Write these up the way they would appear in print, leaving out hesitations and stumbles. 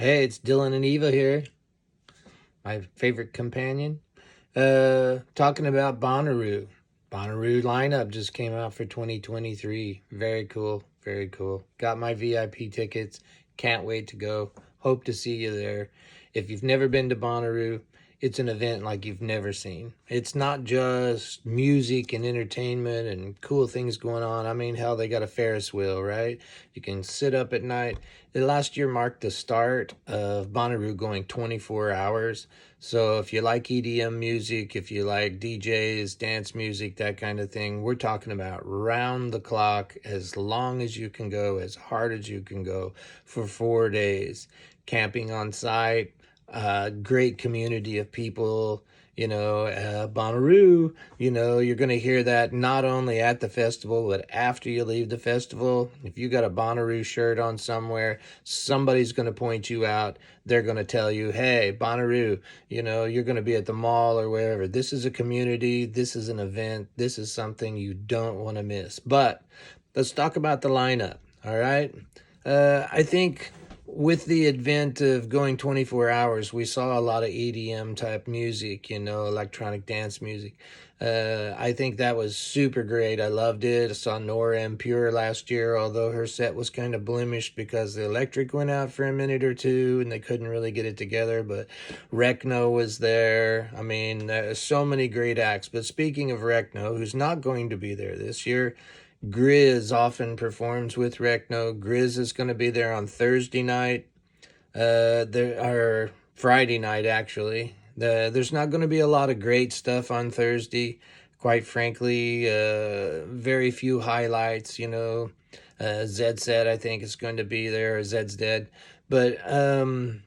Hey, it's Dylan and Eva here, my favorite companion. Talking about Bonnaroo. Bonnaroo lineup just came out for 2023. Very cool, very cool. Got my VIP tickets. Can't wait to go. Hope to see you there. If you've never been to Bonnaroo, it's an event like you've never seen. It's not just music and entertainment and cool things going on. I mean, hell, they got a Ferris wheel, right? You can sit up at night. The last year marked the start of Bonnaroo going 24 hours. So if you like EDM music, if you like DJs, dance music, that kind of thing, we're talking about round the clock, as long as you can go, as hard as you can go for 4 days. Camping on site, great community of people, Bonnaroo, you're going to hear that not only at the festival, but after you leave the festival. If you got a Bonnaroo shirt on somewhere, somebody's going to point you out. They're going to tell you, hey, Bonnaroo, you're going to be at the mall or wherever. This is a community. This is an event. This is something you don't want to miss. But let's talk about the lineup. All right. I think with the advent of going 24 hours, we saw a lot of EDM type music, electronic dance music. I think that was super great. I loved it. I saw Nora and Pure last year, although her set was kind of blemished because the electric went out for a minute or two and they couldn't really get it together. But Rekno was there. I mean, there's so many great acts. But speaking of Rekno, who's not going to be there this year, Grizz often performs with Rekno. Grizz is going to be there on Thursday night. There are Friday night actually. There's not going to be a lot of great stuff on Thursday. Quite frankly, very few highlights. Zed said I think is going to be there. Or Zed's dead. But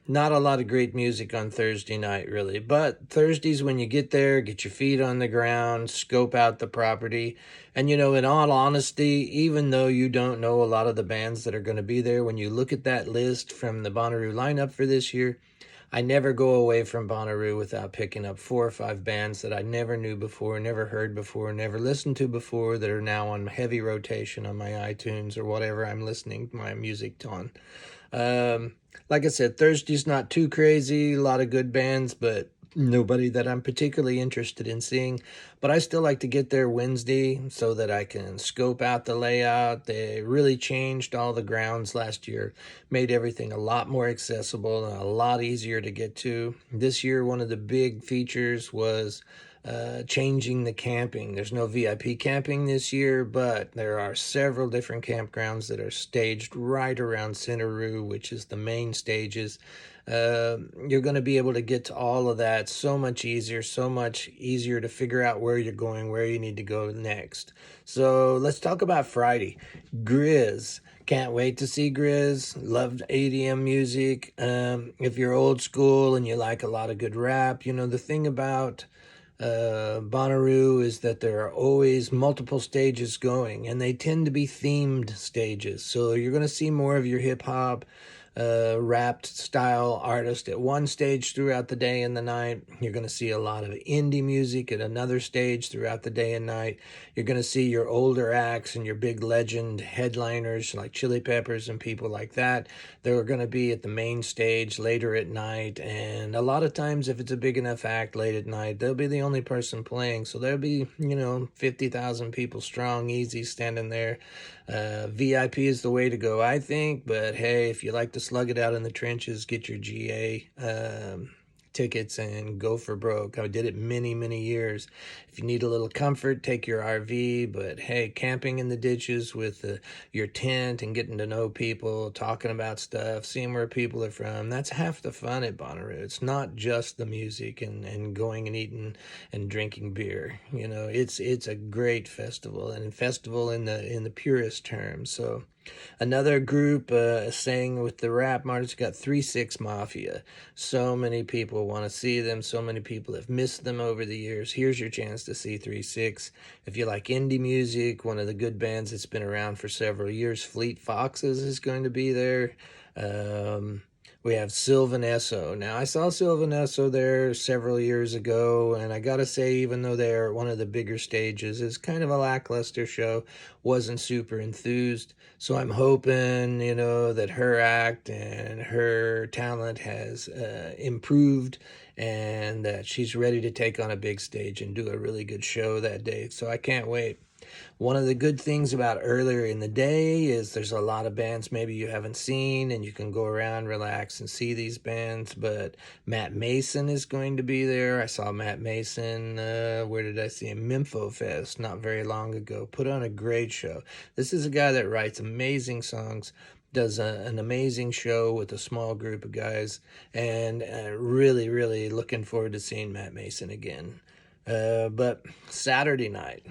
not a lot of great music on Thursday night, really. But Thursdays, when you get there, get your feet on the ground, scope out the property. And, in all honesty, even though you don't know a lot of the bands that are going to be there, when you look at that list from the Bonnaroo lineup for this year, I never go away from Bonnaroo without picking up 4 or 5 bands that I never knew before, never heard before, never listened to before, that are now on heavy rotation on my iTunes or whatever I'm listening my music on. Like I said, Thursday's not too crazy, a lot of good bands, but nobody that I'm particularly interested in seeing. But I still like to get there Wednesday so that I can scope out the layout. They really changed all the grounds last year, made everything a lot more accessible and a lot easier to get to. This year, one of the big features was changing the camping. There's no VIP camping this year, but there are several different campgrounds that are staged right around Bonnaroo, which is the main stages. You're going to be able to get to all of that so much easier to figure out where you're going, where you need to go next. So let's talk about Friday. Grizz. Can't wait to see Grizz. Loved ADM music. If you're old school and you like a lot of good rap, the thing about Bonnaroo is that there are always multiple stages going, and they tend to be themed stages. So you're going to see more of your hip hop, rapped style artist at one stage throughout the day and the night. You're going to see a lot of indie music at another stage throughout the day and night. You're going to see your older acts and your big legend headliners like Chili Peppers and people like that. They're going to be at the main stage later at night. And a lot of times, if it's a big enough act late at night, they'll be the only person playing. So there'll be, 50,000 people strong, easy, standing there. VIP is the way to go, I think. But hey, if you like to slug it out in the trenches, get your GA tickets and go for broke. I did it many, many years. If you need a little comfort, take your RV. But hey, camping in the ditches with your tent and getting to know people, talking about stuff, seeing where people are from, that's half the fun at Bonnaroo. It's not just the music and going and eating and drinking beer. It's a great festival, and festival in the purest terms. So another group saying with the rap artists, got 3-6 Mafia. So many people want to see them. So many people have missed them over the years. Here's your chance to see 3-6. If you like indie music, one of the good bands that's been around for several years, Fleet Foxes is going to be there. We have Sylvan Esso. Now, I saw Sylvan Esso there several years ago, and I gotta say, even though they're one of the bigger stages, it's kind of a lackluster show. Wasn't super enthused. So I'm hoping, that her act and her talent has improved and that she's ready to take on a big stage and do a really good show that day. So I can't wait. One of the good things about earlier in the day is there's a lot of bands maybe you haven't seen, and you can go around, relax, and see these bands. But Matt Mason is going to be there. I saw Matt Mason, where did I see him? Mempho Fest, not very long ago. Put on a great show. This is a guy that writes amazing songs, does an amazing show with a small group of guys, and really, really looking forward to seeing Matt Mason again. But Saturday night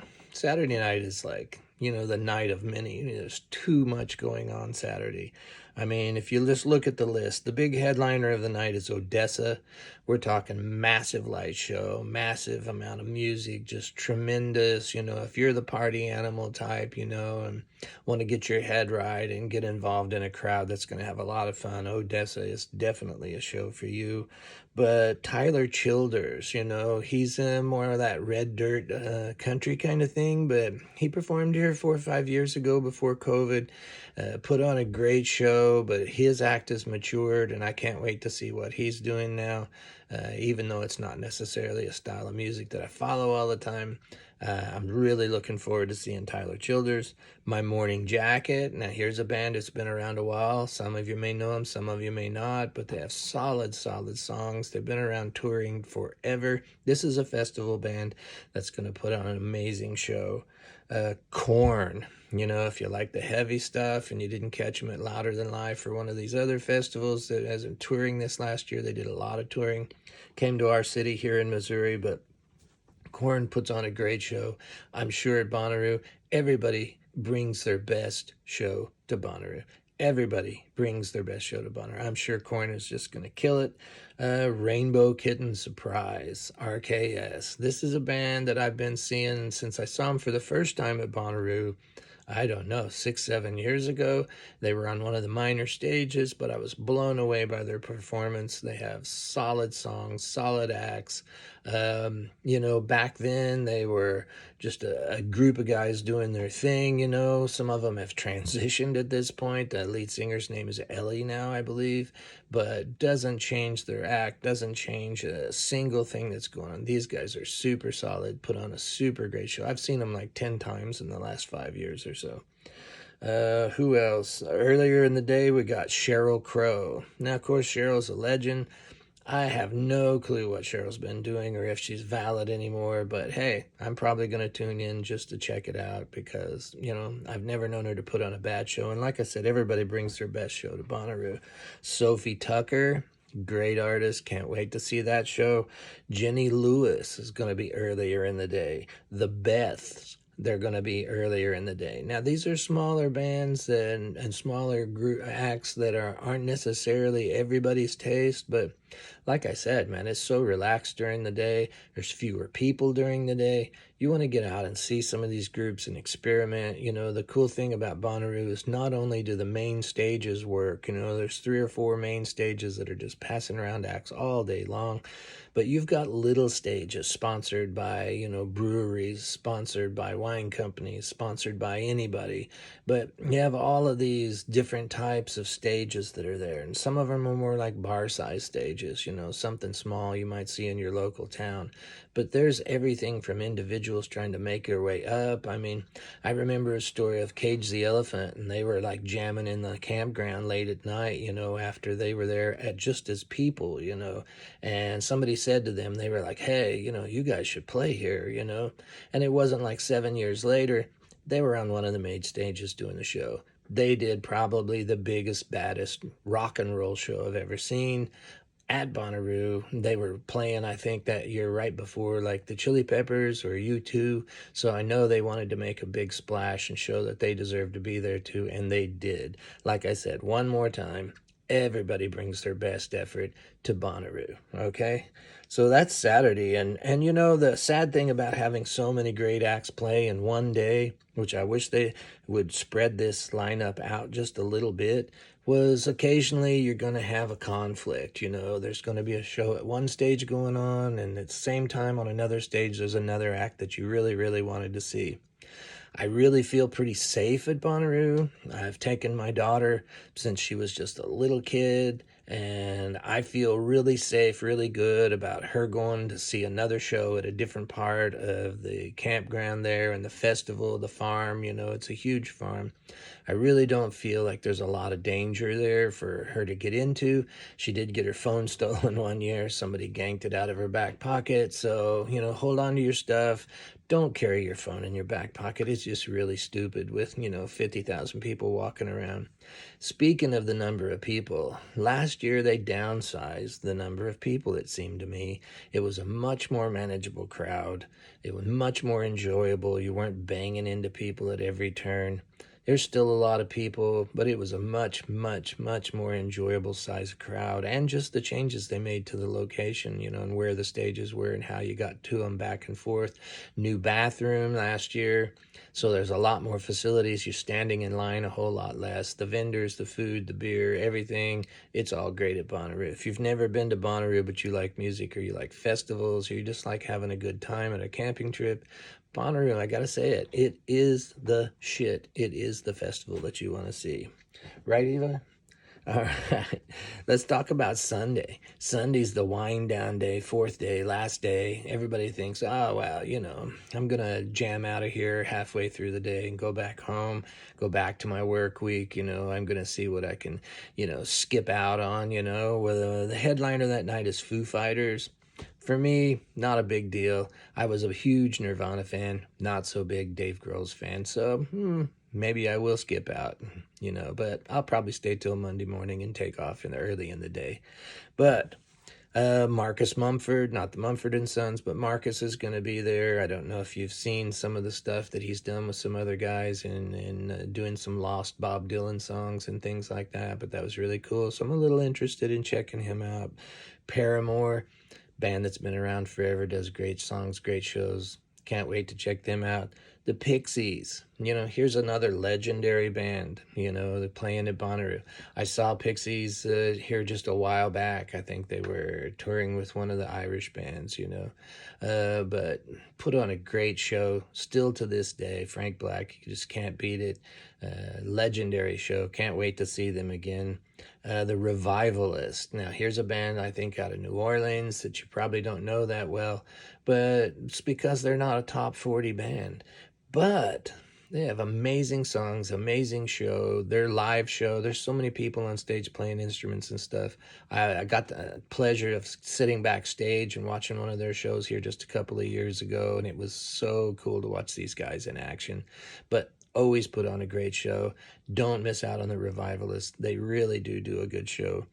is like, the night of many. There's too much going on Saturday. I mean, if you just look at the list, the big headliner of the night is Odessa. We're talking massive light show, massive amount of music, just tremendous. If you're the party animal type, and want to get your head right and get involved in a crowd that's going to have a lot of fun, Odessa is definitely a show for you. But Tyler Childers, he's more of that red dirt country kind of thing, but he performed here 4 or 5 years ago before COVID, put on a great show, but his act has matured, and I can't wait to see what he's doing now, even though it's not necessarily a style of music that I follow all the time. I'm really looking forward to seeing Tyler Childers. My Morning Jacket. Now, here's a band that's been around a while. Some of you may know them, some of you may not, but they have solid, solid songs. They've been around touring forever. This is a festival band that's going to put on an amazing show. Korn. If you like the heavy stuff and you didn't catch them at Louder Than Life or one of these other festivals that has been touring this last year, they did a lot of touring. Came to our city here in Missouri, but Korn puts on a great show. I'm sure at Bonnaroo, everybody brings their best show to Bonnaroo. Everybody brings their best show to Bonnaroo. I'm sure Korn is just going to kill it. Rainbow Kitten Surprise, RKS. This is a band that I've been seeing since I saw them for the first time at Bonnaroo. I don't know, 6, 7 years ago. They were on one of the minor stages, but I was blown away by their performance. They have solid songs, solid acts. Back then they were just a group of guys doing their thing. Some of them have transitioned at this point. The lead singer's name is Ellie now, I believe, but doesn't change their act, doesn't change a single thing that's going on. These guys are super solid, put on a super great show. I've seen them like 10 times in the last 5 years or so. Who else? Earlier in the day, we got Sheryl Crow. Now, of course, Cheryl's a legend. I have no clue what Cheryl's been doing or if she's valid anymore, but hey, I'm probably going to tune in just to check it out because, I've never known her to put on a bad show. And like I said, everybody brings their best show to Bonnaroo. Sophie Tucker, great artist. Can't wait to see that show. Jenny Lewis is going to be earlier in the day. The Beths, they're going to be earlier in the day. Now, these are smaller bands and smaller group acts that aren't necessarily everybody's taste, but like I said, man, it's so relaxed during the day. There's fewer people during the day. You want to get out and see some of these groups and experiment. The cool thing about Bonnaroo is not only do the main stages work, there's 3 or 4 main stages that are just passing around acts all day long, but you've got little stages sponsored by, breweries, sponsored by wine companies, sponsored by anybody. But you have all of these different types of stages that are there, and some of them are more like bar-sized stages, something small you might see in your local town. But there's everything from individuals trying to make their way up. I mean, I remember a story of Cage the Elephant, and they were like jamming in the campground late at night, after they were there at just as people, and somebody said to them, they were like, hey, you guys should play here, and it wasn't like 7 years later, they were on one of the main stages doing the show. They did probably the biggest, baddest rock and roll show I've ever seen at Bonnaroo. They were playing, I think, that year right before like the Chili Peppers or U2. So I know they wanted to make a big splash and show that they deserved to be there too, and they did. Like I said, one more time, everybody brings their best effort to Bonnaroo. Okay, so that's Saturday, and you know the sad thing about having so many great acts play in one day, which I wish they would spread this lineup out just a little bit, was occasionally you're going to have a conflict. You know, there's going to be a show at one stage going on, and at the same time on another stage there's another act that you really, really wanted to see. I really feel pretty safe at Bonnaroo. I've taken my daughter since she was just a little kid, and I feel really safe, really good about her going to see another show at a different part of the campground there and the festival, the farm. You know, it's a huge farm. I really don't feel like there's a lot of danger there for her to get into. She did get her phone stolen one year. Somebody ganked it out of her back pocket. So, you know, hold on to your stuff. Don't carry your phone in your back pocket. It's just really stupid with, 50,000 people walking around. Speaking of the number of people, last year they downsized the number of people, it seemed to me. It was a much more manageable crowd. It was much more enjoyable. You weren't banging into people at every turn. There's still a lot of people, but it was a much, much, much more enjoyable size crowd. And just the changes they made to the location, and where the stages were and how you got to them back and forth. New bathroom last year. So there's a lot more facilities. You're standing in line a whole lot less. The vendors, the food, the beer, everything. It's all great at Bonnaroo. If you've never been to Bonnaroo, but you like music or you like festivals or you just like having a good time at a camping trip, Bonnaroo, I gotta say it. It is the shit. It is the festival that you want to see. Right, Eva? All right. Let's talk about Sunday. Sunday's the wind down day, fourth day, last day. Everybody thinks, oh, well, I'm going to jam out of here halfway through the day and go back home, go back to my work week. I'm going to see what I can, skip out on, Well, the headliner that night is Foo Fighters. For me, not a big deal. I was a huge Nirvana fan, not so big Dave Grohl's fan. So maybe I will skip out, but I'll probably stay till Monday morning and take off early in the day. But Marcus Mumford, not the Mumford and Sons, but Marcus is going to be there. I don't know if you've seen some of the stuff that he's done with some other guys and doing some lost Bob Dylan songs and things like that, but that was really cool. So I'm a little interested in checking him out. Paramore, band that's been around forever, does great songs, great shows. Can't wait to check them out. The Pixies, here's another legendary band, they're playing at Bonnaroo. I saw Pixies here just a while back. I think they were touring with one of the Irish bands, but put on a great show still to this day. Frank Black, you just can't beat it. Legendary show. Can't wait to see them again. The Revivalist. Now, here's a band I think out of New Orleans that you probably don't know that well, but it's because they're not a top 40 band. But they have amazing songs, amazing show. Their live show, there's so many people on stage playing instruments and stuff. I got the pleasure of sitting backstage and watching one of their shows here just a couple of years ago, and it was so cool to watch these guys in action. But always put on a great show. Don't miss out on the Revivalists. They really do a good show.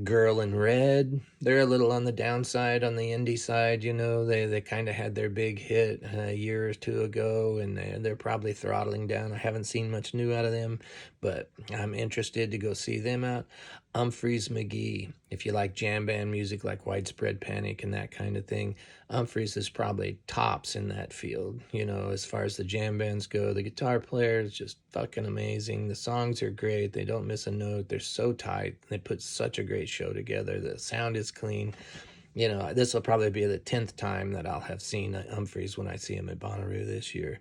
Girl in Red, they're a little on the downside on the indie side. They kind of had their big hit a year or two ago, and they're probably throttling down. I haven't seen much new out of them, but I'm interested to go see them out. Humphreys McGee, if you like jam band music like Widespread Panic and that kind of thing, Humphreys is probably tops in that field. As far as the jam bands go, the guitar player is just fucking amazing. The songs are great. They don't miss a note. They're so tight. They put such a great show together. The sound is clean. This will probably be the 10th time that I'll have seen Humphreys when I see him at Bonnaroo this year.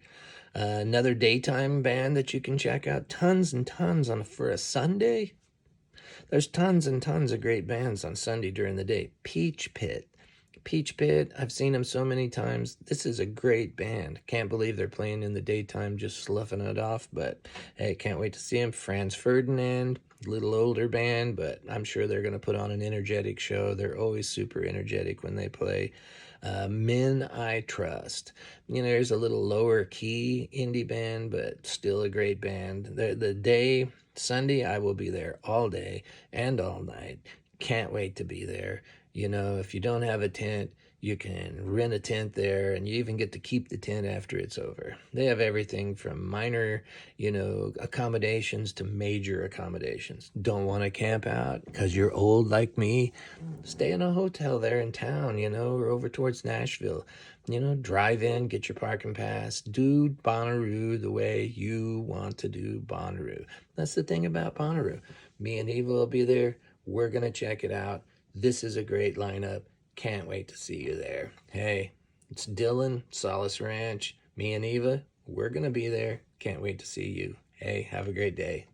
Another daytime band that you can check out. Tons and tons for a Sunday. There's tons and tons of great bands on Sunday during the day. Peach Pit, I've seen them so many times. This is a great band. Can't believe they're playing in the daytime, just sloughing it off, but hey, can't wait to see them. Franz Ferdinand, a little older band, but I'm sure they're going to put on an energetic show. They're always super energetic when they play. Men I Trust. There's a little lower key indie band, but still a great band. The day, Sunday, I will be there all day and all night. Can't wait to be there. If you don't have a tent, You can rent a tent there, and you even get to keep the tent after it's over. They have everything from minor, accommodations to major accommodations. Don't want to camp out because you're old like me? Stay in a hotel there in town, or over towards Nashville. Drive in, get your parking pass, do Bonnaroo the way you want to do Bonnaroo. That's the thing about Bonnaroo. Me and Eva will be there. We're going to check it out. This is a great lineup. Can't wait to see you there. Hey, it's Dylan, Solace Ranch. Me and Eva, we're going to be there. Can't wait to see you. Hey, have a great day.